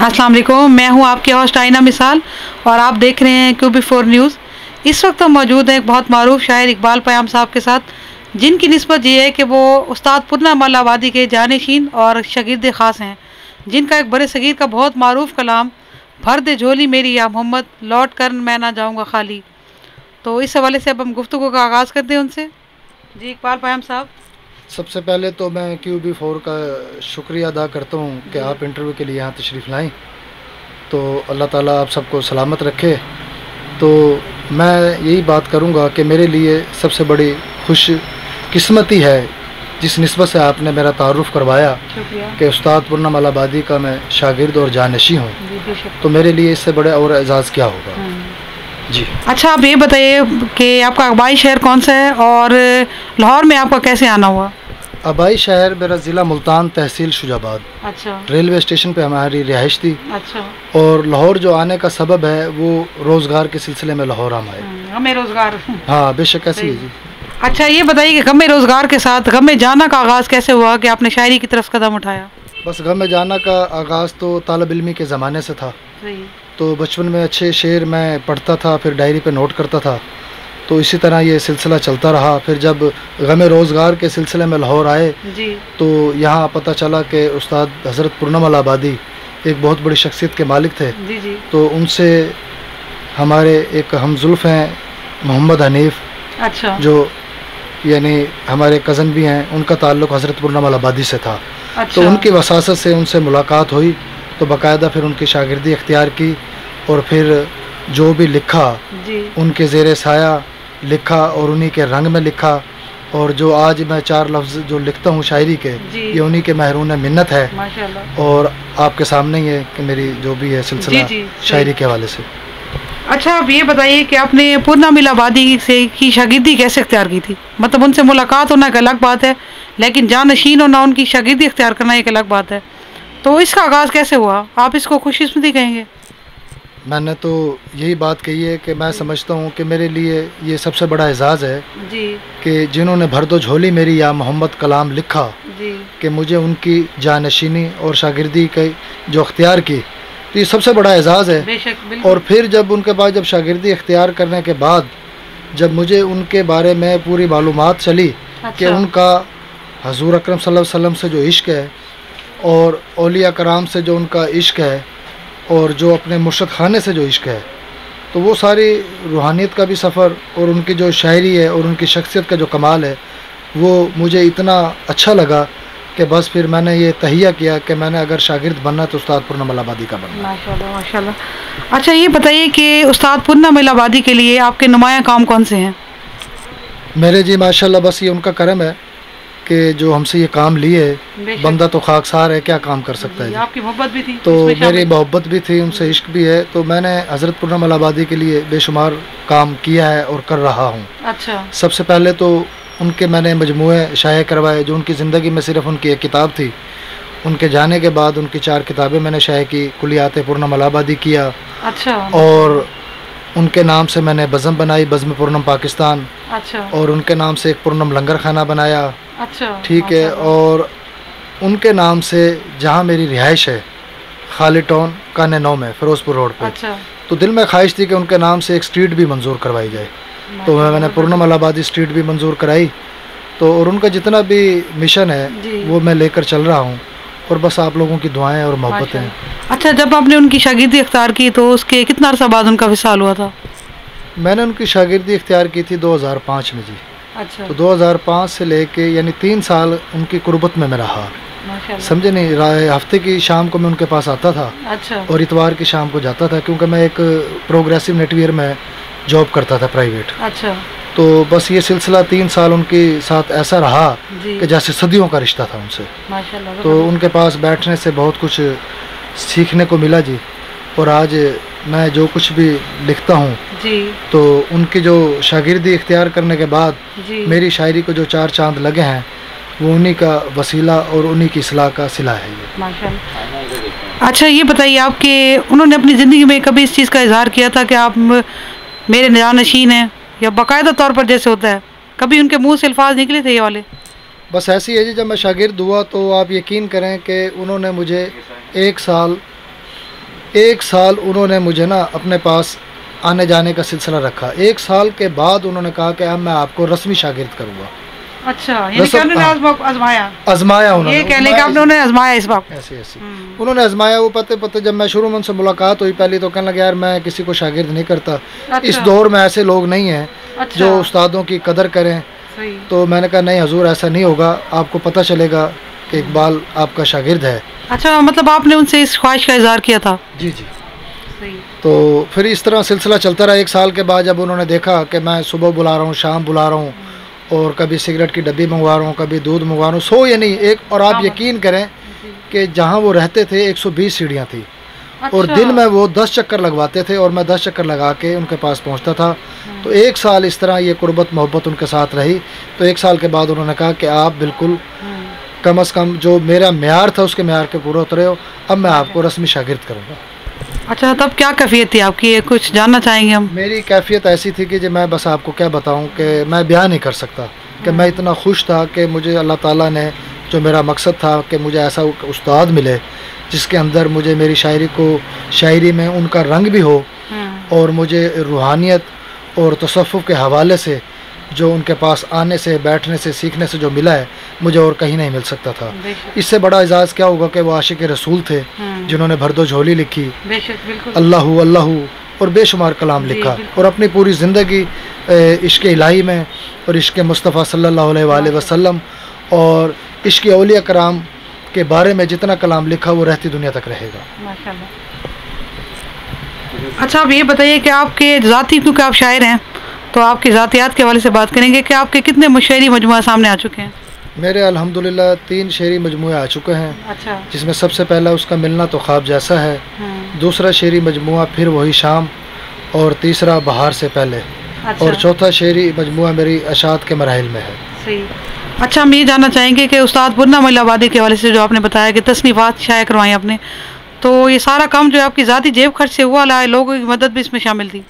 अस्सलाम वालेकुम, मैं हूं आपके होस्ट आइना मिसाल और आप देख रहे हैं QB4 न्यूज़। इस वक्त हम मौजूद हैं एक बहुत मारूफ शायर इकबाल पयाम साहब के साथ, जिनकी निस्बत ये है कि वो उस्ताद पूर्णमल आबादी के जानशीन और शागिर्द ख़ास हैं, जिनका एक बड़े सगीर का बहुत मारूफ कलाम भर दे झोली मेरी या मोहम्मद, लौट कर मैं ना जाऊँगा खाली। तो इस हवाले से अब हम गुफ्तगू का आगाज़ करते हैं उनसे। जी इकबाल पयाम साहब, सबसे पहले तो मैं QB4 का शुक्रिया अदा करता हूँ कि आप इंटरव्यू के लिए यहाँ तशरीफ़ लाएँ। तो अल्लाह ताला आप सबको सलामत रखे। तो मैं यही बात करूँगा कि मेरे लिए सबसे बड़ी खुश किस्मती है जिस निस्बत से आपने मेरा तारुफ़ करवाया कि उस्ताद पूर्णमल आबादी का मैं शागिर्द और जानशी हूँ। तो मेरे लिए इससे बड़े और एजाज़ क्या होगा। जी अच्छा, आप ये बताइए कि आपका आबाई शहर कौन सा है और लाहौर में आपका कैसे आना हुआ? आबाई शहर मेरा ज़िला मुल्तान, तहसील शुजाबाद। अच्छा। रेलवे स्टेशन पे हमारी रिहाइश थी। अच्छा। और लाहौर जो आने का सबब है वो रोज़गार के सिलसिले में लाहौर हम आए। गमे रोज़गार। हाँ बेशक ऐसी है जी। अच्छा, ये बताइए कि गमे रोज़गार के साथ गमे जाना का आगाज़ कैसे हुआ कि आपने शायरी की तरफ कदम उठाया? बस गमे जाना का आगाज़ तो तालिब इल्मी के ज़माने से था। तो बचपन में अच्छे शेर मैं पढ़ता था, फिर डायरी पे नोट करता था। तो इसी तरह ये सिलसिला चलता रहा। फिर जब गमे रोज़गार के सिलसिले में लाहौर आए जी, तो यहाँ पता चला कि उस्ताद हज़रत पूर्णमल आबादी एक बहुत बड़ी शख्सियत के मालिक थे। जी जी। तो उनसे हमारे एक हमजुल्फ़ हैं मोहम्मद हनीफ़, अच्छा, जो यानी हमारे कज़न भी हैं, उनका ताल्लुक़ हज़रत पूर्णमल आबादी से था। अच्छा। तो उनकी वसासत से उनसे मुलाकात हुई तो बाकायदा फिर उनकी शागिर्दी इख्तियार की और फिर जो भी लिखा जी, उनके ज़ेरे साया लिखा और उन्हीं के रंग में लिखा। और जो आज मैं 4 लफ्ज़ जो लिखता हूँ शायरी के, ये उन्हीं के महरून मिन्नत है। माशाल्लाह। और आपके सामने ही है कि मेरी जो भी है सिलसिला शायरी के हवाले से। अच्छा, आप ये बताइए कि आपने पूर्णमल आबादी से की शागिर्दी कैसे इख्तियार की थी? मतलब उनसे मुलाकात होना एक अलग बात है, लेकिन जानशीन होना, उनकी शागिर्दी इख्तियार करना एक अलग बात है। तो इसका आगाज़ कैसे हुआ? आप इसको खुशकिस्मती कहेंगे? मैंने तो यही बात कही है कि मैं समझता हूँ कि मेरे लिए ये सबसे बड़ा एजाज़ है जी, कि जिन्होंने भर दो झोली मेरी या मोहम्मद कलाम लिखा जी, कि मुझे उनकी जानशीनी और शागिर्दी की जो इख्तियार की, तो ये सबसे बड़ा एजाज़ है। बेशक। और फिर जब उनके बाद जब शागिर्दी इख्तियार करने के बाद जब मुझे उनके बारे में पूरी मालूमात चली कि उनका हजूर अकरम सल्लल्लाहु अलैहि वसल्लम से जो इश्क है और औलिया कराम से जो उनका इश्क है और जो अपने मुर्शद खाने से जो इश्क है, तो वो सारी रूहानियत का भी सफ़र और उनकी जो शायरी है और उनकी शख्सियत का जो कमाल है वो मुझे इतना अच्छा लगा कि बस फिर मैंने ये तहिया किया कि मैंने अगर शागिर्द बनना तो उस्ताद पूर्णमल आबादी का बनना। माशाल्लाह माशाल्लाह। अच्छा, ये बताइए कि उस्ताद पूर्णमल आबादी के लिए आपके नुमाया काम कौन से हैं? मेरे जी माशाल्लाह बस ये उनका करम है कि जो हमसे ये काम लिए, बंदा तो खाकसार है, क्या काम कर सकता है। आपकी मोहब्बत भी थी तो मेरी मोहब्बत भी थी, उनसे इश्क भी है। तो मैंने हज़रत पूर्णमल आबादी के लिए बेशुमार काम किया है और कर रहा हूँ। अच्छा। सबसे पहले तो उनके मैंने मजमूए शाये करवाए जो उनकी ज़िंदगी में सिर्फ उनकी एक किताब थी। उनके जाने के बाद उनकी 4 किताबें मैंने शाये की। कुलियात पूर्णमल आबादी किया। अच्छा। और उनके नाम से मैंने बज़म बनाई, बज़म पूर्णम पाकिस्तान। अच्छा। और उनके नाम से एक पूर्णम लंगर खाना बनाया। अच्छा, ठीक है। और उनके नाम से जहाँ मेरी रिहाइश है खाली टाउन काने 9 में फ़िरोज़पुर रोड पे। अच्छा। तो दिल में ख्वाहिश थी कि उनके नाम से एक स्ट्रीट भी मंजूर करवाई जाए। तो मैंने पूर्णमल आबादी स्ट्रीट भी मंजूर कराई। तो और उनका जितना भी मिशन है वो मैं लेकर चल रहा हूँ और बस आप लोगों की दुआएं और मोहब्बत हैं। अच्छा, जब आपने उनकी शागिर्दी इख्तियार की तो उसके कितना अर्सा बाद उनका विसाल हुआ था? मैंने उनकी शागिर्दी इख्तियार की थी 2005 में जी। अच्छा। तो 2005 से लेके यानी 3 साल उनकी कुर्बत में मैं रहा। समझे नहीं, हफ्ते की शाम को मैं उनके पास आता था। अच्छा। और इतवार की शाम को जाता था क्योंकि मैं एक प्रोग्रेसिव नेटवेयर में जॉब करता था प्राइवेट। अच्छा। तो बस ये सिलसिला 3 साल उनके साथ ऐसा रहा कि जैसे सदियों का रिश्ता था उनसे। माशाल्लाह। तो उनके पास बैठने से बहुत कुछ सीखने को मिला जी। और आज मैं जो कुछ भी लिखता हूँ तो उनकी जो शागिर्दी इख्तियार करने के बाद मेरी शायरी को जो 4 चांद लगे हैं वो उन्हीं का वसीला और उन्हीं की इस्लाह का सिला है ये। माशाल्लाह। अच्छा, ये बताइए आपके उन्होंने अपनी ज़िंदगी में कभी इस चीज़ का इजहार किया था कि आप मेरे जानशीन हैं, या बाकायदा तौर पर जैसे होता है कभी उनके मुंह से अल्फाज निकले थे ये वाले? बस ऐसी है जी, जब मैं शागिर्द हुआ तो आप यकीन करें कि उन्होंने मुझे 1 साल 1 साल उन्होंने मुझे ना अपने पास आने जाने का सिलसिला रखा। 1 साल के बाद उन्होंने कहा कि अब मैं आपको रस्मी शागिर्द करूँगा। अच्छा, यानी कि आपने आजमाया उन्होंने, ये कहने का आपने उन्हें आजमाया इस बात ऐसे उन्होंने आजमाया। वो पते जब मैं शुरू में उनसे मुलाकात हुई पहली, तो कहने लगे यार मैं किसी को शागिर्द नहीं करता। अच्छा। इस दौर में ऐसे लोग नहीं हैं अच्छा। जो उस्तादों की कदर करें। तो मैंने कहा नहीं हजूर, ऐसा नहीं होगा, आपको पता चलेगा कि इकबाल आपका शागिर्द है। अच्छा, मतलब आपने उनसे इस ख्वाहिश का इजहार किया था? जी जी। तो फिर इस तरह सिलसिला चलता रहा। 1 साल के बाद जब उन्होंने देखा कि मैं सुबह बुला रहा हूँ, शाम बुला रहा हूँ, और कभी सिगरेट की डब्बी मंगवा रहा हूँ, कभी दूध मंगवा रहा हूँ, सो या नहीं एक, और आप यकीन करें कि जहाँ वो रहते थे 120 सीढ़ियाँ थी। अच्छा। और दिन में वो 10 चक्कर लगवाते थे और मैं 10 चक्कर लगा के उनके पास पहुँचता था। तो 1 साल इस तरह ये कुर्बत मोहब्बत उनके साथ रही। तो 1 साल के बाद उन्होंने कहा कि आप बिल्कुल कम अज़ कम जो मेरा म्यार था उसके म्यार के पूरे उतरे हो, अब मैं आपको रस्मी शागिर्द करूँगा। अच्छा, तब क्या कैफियत थी आपकी, ये कुछ जानना चाहेंगे हम? मेरी कैफियत ऐसी थी कि जो मैं बस आपको क्या बताऊं कि मैं बयान नहीं कर सकता कि मैं इतना खुश था कि मुझे अल्लाह ताला ने, जो मेरा मकसद था कि मुझे ऐसा उस्ताद मिले जिसके अंदर मुझे मेरी शायरी में उनका रंग भी हो, और मुझे रूहानियत और तसव्वुफ़ के हवाले से जो उनके पास आने से, बैठने से, सीखने से जो मिला है, मुझे और कहीं नहीं मिल सकता था। इससे बड़ा एजाज़ क्या होगा कि वो आशिक रसूल थे जिन्होंने भरदो झोली लिखी, अल्लाहु अल्लाहु और बेशुमार कलाम लिखा, और अपनी पूरी ज़िंदगी इश्क़ इलाही में और इश्क़ मुस्तफ़ा सल्लल्लाहु अलैहि वसल्लम और इश्क़ औलिया कराम के बारे में जितना कलाम लिखा वो रहती दुनिया तक रहेगा। माशाअल्लाह। अच्छा, आप ये बताइए कि आपके ज़ाती, क्योंकि आप शायर हैं तो आपकी ज़ातियात के हवाले से बात करेंगे कि आपके कितने मुशायरी मजमुआ सामने आ चुके हैं? मेरे अल्हम्दुलिल्लाह 3 शेरी मजमुए आ चुके हैं। अच्छा। जिसमें सबसे पहला उसका मिलना तो ख्वाब जैसा है, दूसरा शेरी मजमुआ फिर वही शाम, और तीसरा बहार से पहले। अच्छा। और चौथा शेरी मजमुआ मेरी अशात के मराहिल में है। सही। अच्छा, हम ये जानना चाहेंगे कि उस्ताद पुन्ना मोइल्लाबादी के हवाले से जो आपने बताया कि तसनीफ़ात शाया करवाई आपने, तो ये सारा काम जो आपकी ज़ाती जेब खर्च से हुआ, लोगों की मदद भी इसमें शामिल थी?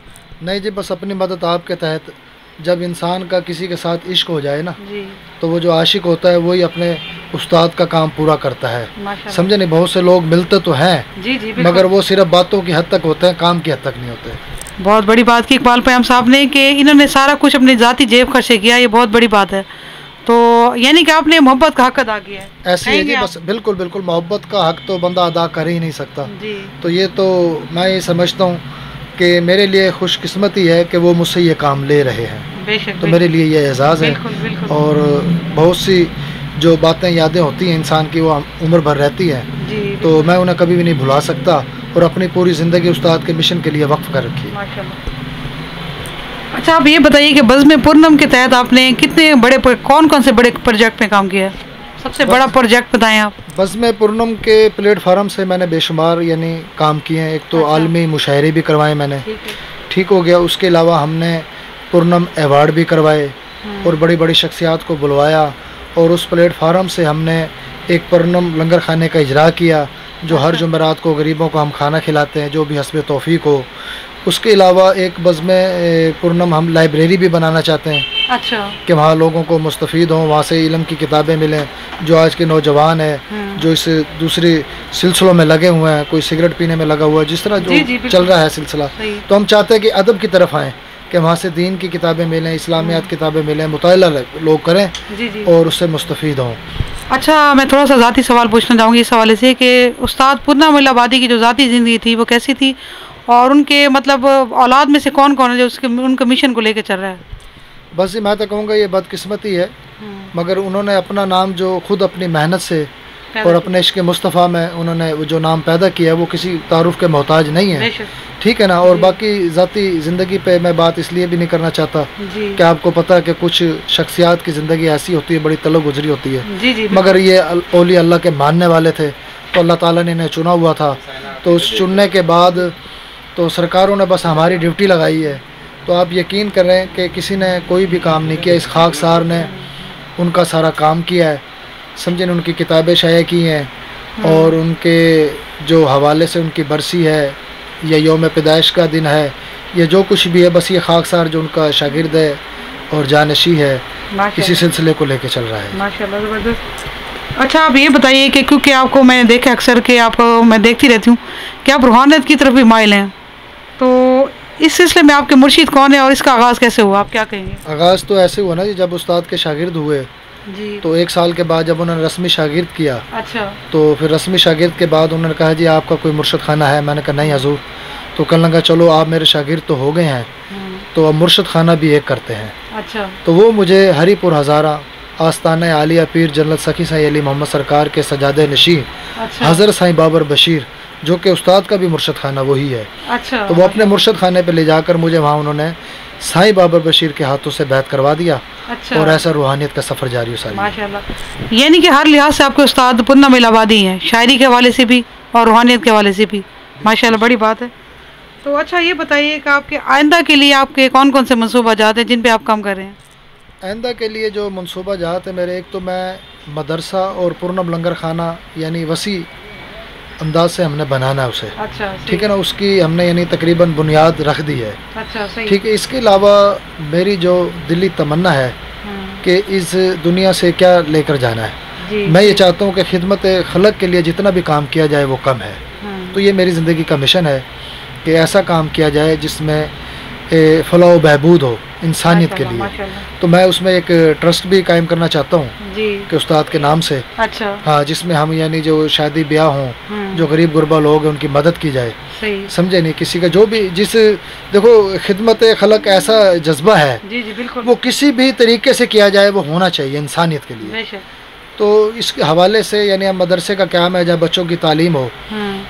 नहीं जी, बस अपनी मदद आपके तहत। जब इंसान का किसी के साथ इश्क हो जाए ना जी, तो वो जो आशिक होता है वही अपने उस्ताद का काम पूरा करता है। समझे नहीं, बहुत से लोग मिलते तो हैं जी, मगर वो सिर्फ बातों की हद तक होते हैं, काम की हद तक नहीं होते। बहुत बड़ी बात की इकबाल पयाम साहब ने कि इन्होंने सारा कुछ अपनी ज़ाती जेब खर्च से किया, ये बहुत बड़ी बात है। तो यानी कि आपने मोहब्बत का हक अदा किया है। ऐसे है जी, बस बिल्कुल बिल्कुल मोहब्बत का हक तो बंदा अदा कर ही नहीं सकता जी। तो ये तो मैं ये समझता हूँ कि मेरे लिए खुशकिस्मती है कि वो मुझसे ये काम ले रहे हैं। तो मेरे लिए ये एजाज़ है। और बहुत सी जो बातें, यादें होती हैं इंसान की, वो उम्र भर रहती हैं, तो मैं उन्हें कभी भी नहीं भुला सकता, और अपनी पूरी ज़िंदगी उस्ताद के मिशन के लिए वक्फ कर रखी है। अच्छा, आप ये बताइए कि बज़्म पूर्णम के तहत आपने कितने बड़े, कौन से बड़े प्रोजेक्ट में काम किया है? सबसे बड़ा प्रोजेक्ट बताएं आप। बज़्म पूर्णम के प्लेटफार्म से मैंने बेशुमार यानी काम किए हैं। एक तो आलमी मुशायरे भी करवाए मैंने, ठीक हो गया। उसके अलावा हमने पूर्णम अवार्ड भी करवाए और बड़ी बड़ी शख्सियात को बुलवाया, और उस प्लेटफार्म से हमने एक पूर्णम लंगर खाने का इजरा किया, जो हर जुमेरात को गरीबों को हम खाना खिलाते हैं, जो भी हस्ब तौफीक हो। उसके अलावा एक बज़्म पूर्णम हम लाइब्रेरी भी बनाना चाहते हैं। अच्छा। कि वहाँ लोगों को मुस्तफ़ीद हों, वहाँ से इल्म की किताबें मिलें। जो आज के नौजवान हैं जो इस दूसरे सिलसिलों में लगे हुए हैं, कोई सिगरेट पीने में लगा हुआ है, जिस तरह जो चल रहा है सिलसिला, तो हम चाहते हैं कि अदब की तरफ आएँ, कि वहाँ से दीन की किताबें मिलें, इस्लामियात किताबें मिलें, मुताला लोग करें और उससे मुस्तफ़ीद हों। अच्छा, मैं थोड़ा सा ज़ाती सवाल पूछना चाहूँगी इस हवाले से कि उस्ताद पुन्ना मोइल्लाबादी की जो ज़ाती ज़िंदगी थी वो कैसी थी, और उनके मतलब औलाद में से कौन कौन है जो उसके उनके मिशन को लेकर चल रहा है? बस मैं तो कहूँगा ये बदकिस्मती है, मगर उन्होंने अपना नाम जो खुद अपनी मेहनत से और अपने इश्क़ मुस्तफ़ा में उन्होंने जो नाम पैदा किया है, वो किसी तारुफ के मोहताज नहीं है, ठीक है ना। और बाकी ज़ाती ज़िंदगी पे मैं बात इसलिए भी नहीं करना चाहता कि आपको पता है कि कुछ शख्सियात की ज़िंदगी ऐसी होती है, बड़ी तलब गुजरी होती है, मगर ये औलिया अल्लाह के मानने वाले थे, तो अल्लाह ताला ने इन्हें चुना हुआ था। तो उस चुनने के बाद तो सरकारों ने बस हमारी ड्यूटी लगाई है। तो आप यकीन करें कि किसी ने कोई भी काम नहीं किया, इस खाकसार ने उनका सारा काम किया है, समझे, उनकी किताबें शाया की हैं, और उनके जो हवाले से उनकी बरसी है या यौम पैदाइश का दिन है, ये जो कुछ भी है, बस ये खाकसार जो उनका शागिर्द है और जानशी है, इसी सिलसिले को लेके चल रहा है। माशाअल्लाह, ज़बरदस्त। अच्छा, आप ये बताइए कि क्योंकि आपको मैंने देखा अक्सर कि आपको मैं देखती रहती हूँ कि आप रूहानियत की तरफ भी माइल हैं, तो इस सिलसिले में आपके मुर्शिद कौन है और इसका आगाज़ कैसे हुआ, आप क्या कहेंगे? आगाज़ तो ऐसे हुआ ना जी, जब उस्ताद के शागिर्द हुए जी। तो 1 साल के बाद जब उन्होंने रस्मी शागिर्द किया, अच्छा। तो फिर रस्मी शागिर्द के बाद उन्होंने कहा जी आपका कोई मुर्शद खाना है? मैंने कहा नहीं हजूर। तो कहने लगा चलो आप मेरे शागिर्द तो हो गए हैं, तो अब मुर्शद खाना भी एक करते हैं। अच्छा। तो वो मुझे हरीपुर हज़ारा आस्ताना आलिया पीर जन्नत सखी साईं अली मोहम्मद सरकार के सजादे नशीं अच्छा। हज़रत साईं बाबर बशीर, जो कि उस्ताद का भी मुर्शद खाना वही है। अच्छा। तो वो अपने मुर्शद खाने पे ले जाकर मुझे वहाँ उन्होंने साईं बाबर बशीर के हाथों से बैत करवा दिया। अच्छा। और ऐसा रूहानियत का सफ़र जारी हो। माशाल्लाह, यानी कि हर लिहाज से आपके उस्ताद पुन्ना मिलाबादी हैं, शायरी के हवाले से भी और रूहानियत के हवाले से भी। माशाल्लाह, बड़ी बात है। तो अच्छा ये बताइए कि आपके आइंदा के लिए आपके कौन कौन से मनसूबा जात हैं जिन पे आप काम कर रहे हैं? आइंदा के लिए जो मनसूबा जात है मेरे, एक तो मैं मदरसा और पूर्णम लंगर खाना यानी वसी अंदाज से हमने बनाना है उसे। अच्छा। ठीक है ना, उसकी हमने यानी तकरीबन बुनियाद रख दी है। अच्छा, सही। ठीक है। इसके अलावा मेरी जो दिली तमन्ना है कि इस दुनिया से क्या लेकर जाना है, जी। मैं ये चाहता हूँ कि खिदमत खलक के लिए जितना भी काम किया जाए वो कम है। तो ये मेरी ज़िंदगी का मिशन है कि ऐसा काम किया जाए जिसमें फलाह बहबूद हो इंसानियत के लिए। तो मैं उसमें एक ट्रस्ट भी कायम करना चाहता हूँ कि उस्ताद के नाम से। अच्छा। हाँ, जिसमें हम यानी जो शादी ब्याह हों, जो गरीब गुरबा लोग हैं उनकी मदद की जाए। सही। समझे नहीं, किसी का जो भी जिस देखो खिदमत खलक ऐसा जज्बा है, जी जी बिल्कुल, वो किसी भी तरीके से किया जाए वो होना चाहिए इंसानियत के लिए। तो इस हवाले से यानी हम मदरसे का क्या है जहाँ बच्चों की तालीम हो,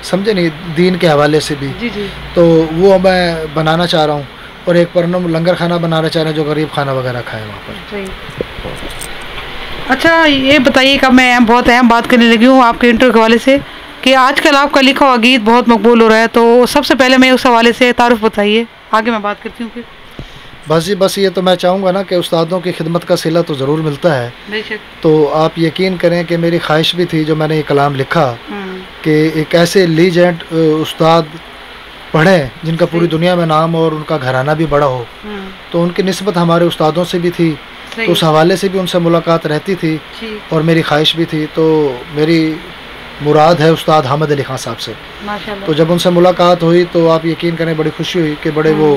समझे नहीं, दीन के हवाले से भी। जी जी। तो वो मैं बनाना चाह रहा हूँ और एक परनम लंगर खाना बनाना चाह रहे हैं जो गरीब खाना वगैरह खाए वहाँ पर। अच्छा ये बताइए कि मैं बहुत अहम बात करने लगी हूँ आपके इंटरव्यू के हवाले से कि आजकल आपका लिखा हुआ गीत बहुत मकबूल हो रहा है, तो सबसे पहले मैं उस हवाले से तारुफ बताइए, आगे मैं बात करती हूँ फिर। बस ये तो मैं चाहूँगा ना कि उस्तादों की खिदमत का सिला तो ज़रूर मिलता है। बेशक। तो आप यकीन करें कि मेरी ख्वाहिश भी थी जो मैंने ये कलाम लिखा कि एक ऐसे लीजेंड उस्ताद पढ़ें जिनका पूरी दुनिया में नाम और उनका घराना भी बड़ा हो। तो उनकी निस्बत हमारे उस्तादों से भी थी, तो उस हवाले से भी उनसे मुलाकात रहती थी और मेरी ख्वाहिश भी थी। तो मेरी मुराद है उस्ताद हामिद अली खान साहब से। तो जब उनसे मुलाकात हुई तो आप यकीन करें बड़ी खुशी हुई कि बड़े वो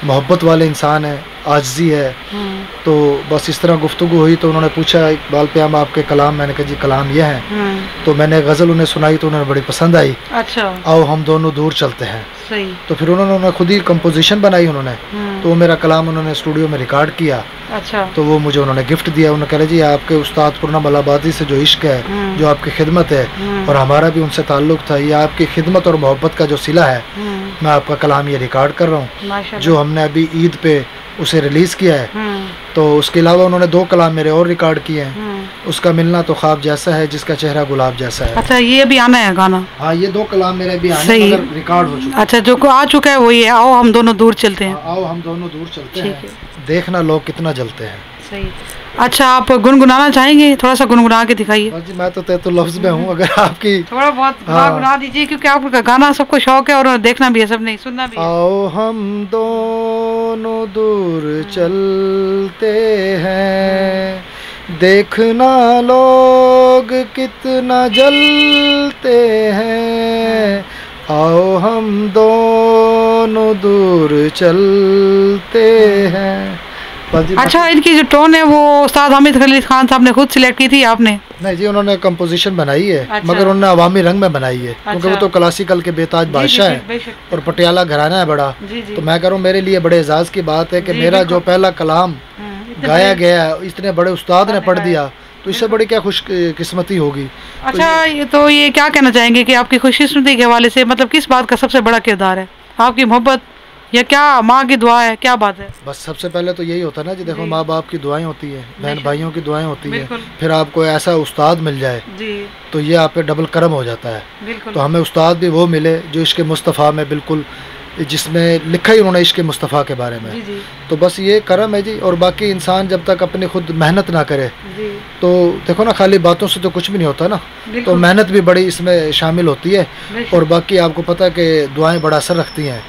मोहब्बत वाले इंसान है, आजिज़ी है। तो बस इस तरह गुफ्तगू हुई तो उन्होंने पूछा इकबाल पे हम आपके कलाम, मैंने कहा जी कलाम ये हैं। तो मैंने गज़ल उन्हें सुनाई तो उन्हें बड़ी पसंद आई। अच्छा। आओ हम दोनों दूर चलते हैं। सही। तो फिर उन्होंने खुद ही कंपोजिशन बनाई उन्होंने, तो वो मेरा कलाम उन्होंने स्टूडियो में रिकॉर्ड किया। अच्छा। तो वो मुझे उन्होंने गिफ्ट दिया। उन्होंने कहा जी आपके उस्ताद पूर्णम अलाहाबादी से जो इश्क है, जो आपकी खिदमत है और हमारा भी उनसे ताल्लुक़ था, ये आपकी खिदमत और मोहब्बत का जो सिला है, मैं आपका कलाम ये रिकॉर्ड कर रहा हूँ जो हमने अभी ईद पे उसे रिलीज़ किया है। तो उसके अलावा उन्होंने 2 कलाम मेरे और रिकॉर्ड किए हैं। उसका मिलना तो ख्वाब जैसा है जिसका चेहरा गुलाब जैसा है। अच्छा ये अभी आना है गाना? हाँ, ये 2 कलाम मेरे अभी आने मगर रिकॉर्ड हो चुका। अच्छा, जो आ चुका है वही है आओ हम दोनों दूर चलते हैं। आओ हम दोनों दूर चलते हैं, देखना लोग कितना जलते हैं। सही। अच्छा आप गुनगुनाना चाहेंगे? थोड़ा सा गुनगुना के दिखाइए। जी मैं तो तेतु लफ्ज़ में हूँ, अगर आपकी थोड़ा बहुत गुनगुना दीजिए क्योंकि आपका गाना सबको शौक है और देखना भी है, सब नहीं सुनना भी है। आओ हम दोनों दूर चलते हैं, देखना लोग कितना जलते हैं। आओ हम दोनों दूर चलते हैं। अच्छा इनकी जो टोन है वो उस्ताद हामिद अली खान साहब ने खुद सिलेक्ट की थी आपने? नहीं जी, उन्होंने कंपोजिशन बनाई है। अच्छा। मगर उन्होंने अवामी रंग में बनाई है। अच्छा। क्योंकि वो तो क्लासिकल के बेताज बादशाह है और पटियाला घराना है बड़ा। तो मैं कह रहा हूँ मेरे लिए बड़े एजाज की बात है कि मेरा जो पहला कलाम गाया गया इतने बड़े उस्ताद ने पढ़ दिया, तो इससे बड़ी क्या खुशकिस्मती होगी। अच्छा तो ये क्या कहना चाहेंगे कि आपकी खुशकिस्मती के हवाले से मतलब किस बात का सबसे बड़ा किरदार है? आपकी मोहब्बत या क्या माँ की दुआ है, क्या बात है? बस सबसे पहले तो यही होता है ना जी, देखो माँ बाप की दुआएं होती है, बहन भाइयों की दुआएं होती है, फिर आपको ऐसा उस्ताद मिल जाए तो ये आप पे डबल करम हो जाता है। तो हमें उस्ताद भी वो मिले जो इश्क़ मुस्तफ़ा में बिल्कुल, जिसमें लिखा ही उन्होंने इश्क़ मुस्तफ़ा के बारे में। तो बस ये करम है जी। और बाकी इंसान जब तक अपनी खुद मेहनत ना करे तो देखो ना खाली बातों से तो कुछ भी नहीं होता ना, तो मेहनत भी बड़ी इसमें शामिल होती है। और बाकी आपको पता है कि दुआएं बड़ा असर रखती हैं।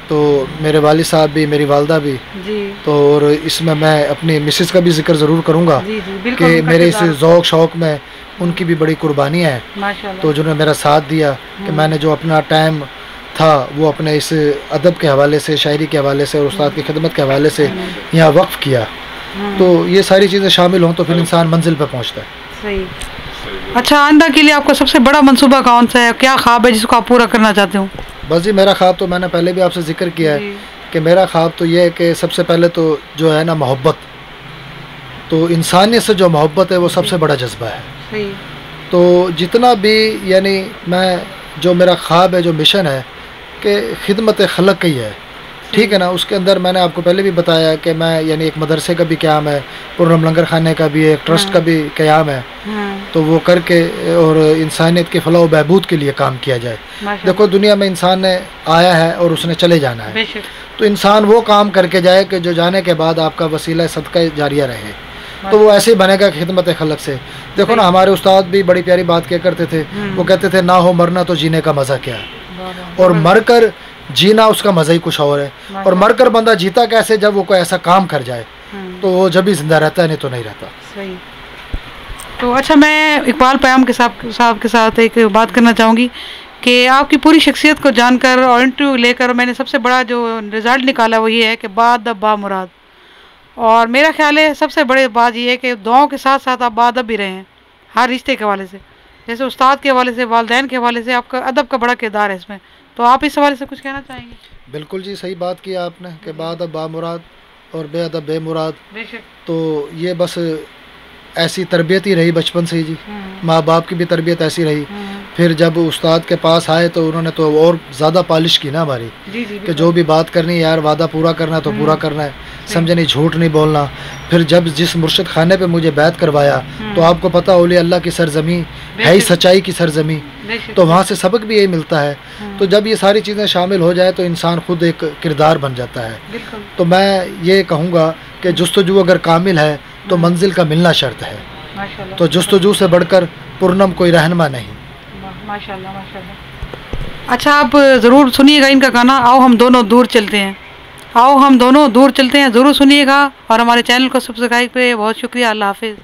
तो मेरे वालिद साहब भी, मेरी वालदा भी तो, और इसमें मैं अपनी मिसेस का भी जिक्र ज़रूर करूँगा कि मेरे इस ज़ौक़ शौक़ में उनकी भी बड़ी कुर्बानियाँ हैं। माशाल्लाह। तो जिन्होंने मेरा साथ दिया कि मैंने जो अपना टाइम था वो अपने इस अदब के हवाले से, शायरी के हवाले से और उस्ताद की खिदमत के हवाले से यहाँ वक्फ किया। तो ये सारी चीज़ें शामिल हों तो फिर इंसान मंजिल पर पहुँचता है। सही। अच्छा, आइंदा के लिए आपका सबसे बड़ा मंसूबा कौन सा है, क्या ख्वाब है जिसको आप पूरा करना चाहते हो? बस जी, मेरा ख्वाब तो मैंने पहले भी आपसे जिक्र किया है कि मेरा ख्वाब तो ये है कि सबसे पहले तो जो है ना मोहब्बत, तो इंसानियत से जो मोहब्बत है वो सबसे बड़ा जज्बा है। सही। तो जितना भी यानी मैं जो मेरा ख्वाब है, जो मिशन है कि खिदमत खलक ही है, ठीक है ना। उसके अंदर मैंने आपको पहले भी बताया कि मैं यानी एक मदरसे का भी क़याम है, पुरनम लंगर खाने का भी, एक ट्रस्ट का भी क़याम है। तो वो करके और इंसानियत के फलाह व बहबूद के लिए काम किया जाए। देखो, दुनिया में इंसान ने आया है और उसने चले जाना है, तो इंसान वो काम करके जाए कि जो जाने के बाद आपका वसीला सदका जारिया रहे। तो वो ऐसे ही बनेगा खिदमत खलक से। देखो ना, हमारे उस्ताद भी बड़ी प्यारी बात किया करते थे, वो कहते थे ना हो मरना तो जीने का मज़ा क्या है, और मर कर जीना उसका मज़ा ही कुछ और है। और मर कर बंदा जीता कैसे, जब वो कोई ऐसा काम कर जाए, तो वो जब भी जिंदा रहता है, नहीं तो नहीं रहता। सही। तो अच्छा, मैं इकबाल पयाम के साहब के साथ एक बात करना चाहूँगी कि आपकी पूरी शख्सियत को जानकर और इंटरव्यू लेकर मैंने सबसे बड़ा जो रिज़ल्ट निकाला वो ये है कि बाअदब बामुराद। और मेरा ख्याल है सबसे बड़ी बात ये है कि दुआओं के साथ साथ आप बाअदब भी रहे हैं हर रिश्ते के हवाले से, जैसे उस्ताद के हवाले से, वालिदैन के हवाले से, आपका अदब का बड़ा किरदार है इसमें। तो आप इस हवाले से कुछ कहना चाहेंगे? बिल्कुल जी, सही बात की आपने कि बाअदब बामुराद और बेअदब बेमुराद। तो ये बस ऐसी तरबियत ही रही बचपन से ही जी, माँ बाप की भी तरबियत ऐसी रही। फिर जब उस्ताद के पास आए तो उन्होंने तो और ज़्यादा पॉलिश की ना हमारी, कि जो भी बात करनी है यार, वादा पूरा करना तो पूरा करना है, समझे नहीं, झूठ नहीं बोलना। फिर जब जिस मुर्शिद खाने पे मुझे बैत करवाया, तो आपको पता औलिया अल्लाह की सरजमी है ही सच्चाई की सरजमी, तो वहाँ से सबक भी यही मिलता है। तो जब ये सारी चीज़ें शामिल हो जाए तो इंसान खुद एक किरदार बन जाता है। तो मैं ये कहूँगा कि जुस्तजू अगर कामिल है तो मंजिल का मिलना शर्त है। तो जुस्तजू से बढ़कर पुरनम कोई रहनुमा नहीं। माशाल्लाह, माशाल्लाह। अच्छा, आप ज़रूर सुनिएगा इनका गाना आओ हम दोनों दूर चलते हैं। आओ हम दोनों दूर चलते हैं, ज़रूर सुनिएगा और हमारे चैनल को सब्सक्राइब पे बहुत शुक्रिया। अल्लाह हाफिज़।